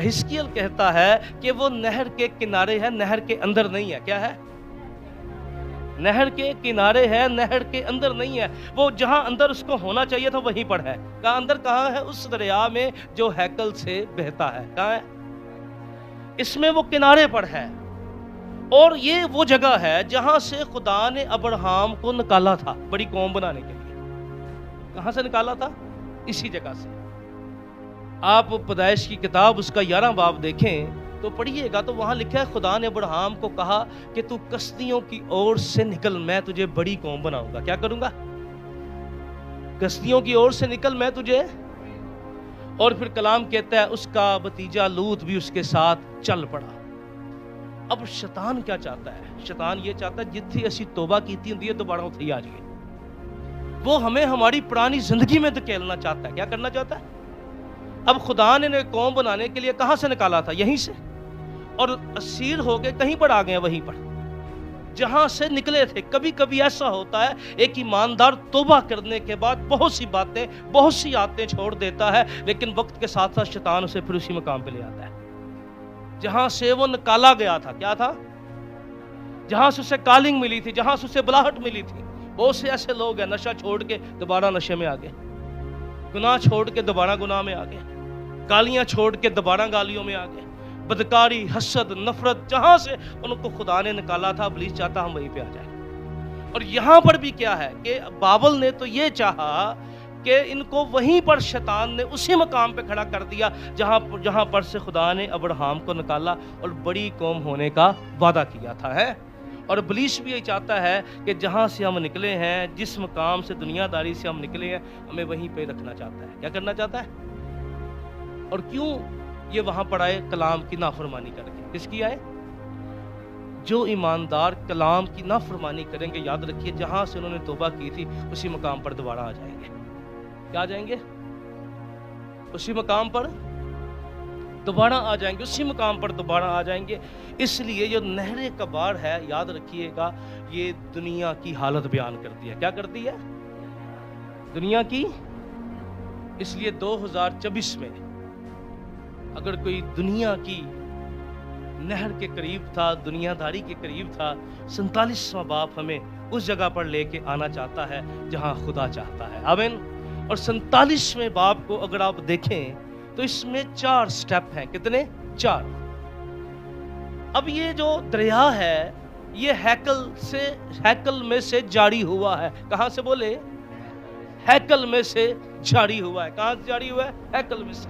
हिस्कियल कहता है कि वो नहर के किनारे है, नहर के अंदर नहीं है। क्या है? नहर के किनारे है, नहर के अंदर नहीं है। वो जहां अंदर उसको होना चाहिए था वहीं पर है। कहां अंदर? कहां है? उस दरिया में जो हैकल से बहता है। कहां है? इसमें वो किनारे पर है। और ये वो जगह है जहां से खुदा ने अब्राहम को निकाला था बड़ी कौम बनाने के लिए। कहां से निकाला था? इसी जगह से। आप पैदाइश की किताब उसका 11 बाब देखें तो पढ़िएगा तो वहां लिखा है खुदा ने अब्राहम को कहा कि तू कश्तियों की ओर से निकल, मैं तुझे बड़ी कौम बनाऊंगा। क्या करूंगा? कश्तियों की ओर से निकल, मैं तुझे। और फिर कलाम कहता है उसका भतीजा लूत भी उसके साथ चल पड़ा। अब शैतान क्या चाहता है? शैतान ये चाहता है जितनी असी तौबा कीती हुंदी है दोबारा उठी आ जाइए। वो हमें हमारी पुरानी जिंदगी में धकेलना चाहता है। क्या करना चाहता है? अब खुदा ने कौम बनाने के लिए कहां से निकाला था? यहीं से। और असीर हो गए, कहीं पर आ गए, वहीं पर जहां से निकले थे। कभी कभी ऐसा होता है एक ईमानदार तौबा करने के बाद बहुत सी बातें, बहुत सी आदतें छोड़ देता है, लेकिन वक्त के साथ साथ शैतान उसे फिर उसी मकाम पे ले आता है जहां से वो निकाला गया था। क्या था? जहां से उसे कॉलिंग मिली थी, जहां से उसे बुलाहट मिली थी। बहुत से ऐसे लोग हैं नशा छोड़ के दोबारा नशे में आ गए, गुनाह छोड़ के दोबारा गुनाह में आ गए, गालियां छोड़ के दोबारा गालियों में आ गए, बदकारी, हसद, नफरत, जहां से उनको खुदा ने निकाला था इब्लीस चाहता हम वहीं पे आ जाए। और यहां पर भी क्या है कि बाबल ने तो ये चाहा कि इनको वहीं पर शैतान ने उसी मकाम पे खड़ा कर दिया जहां पर से खुदा ने अब्राहम को निकाला और बड़ी कौम होने का वादा किया था। है और इब्लीस भी यही चाहता है कि जहां से हम निकले हैं, जिस मकाम से दुनियादारी से हम निकले हैं, हमें वहीं पे रखना चाहता है। क्या करना चाहता है? और क्यों ये वहां पर आए? कलाम की नाफरमानी करके। किसकी आए? जो ईमानदार कलाम की नाफरमानी करेंगे, याद रखिए जहां से उन्होंने तौबा की थी उसी मकाम पर दोबारा आ जाएंगे। क्या आ जाएंगे? उसी मकाम पर दोबारा आ जाएंगे, उसी मकाम पर दोबारा आ जाएंगे। इसलिए जो नहरे कबार है, याद रखिएगा, ये दुनिया की हालत बयान करती है। क्या करती है? दुनिया की। इसलिए 2024 में अगर कोई दुनिया की नहर के करीब था, दुनियादारी के करीब था, 47वां बाप हमें उस जगह पर लेके आना चाहता है जहां खुदा चाहता है। आमीन। और 47वें बाप को अगर आप देखें तो इसमें 4 स्टेप हैं। कितने? 4। अब ये जो दरिया है ये हैकल में से जारी हुआ है। कहां से? बोले हैकल में से जारी हुआ है। कहां से जारी हुआ है? हैकल में से।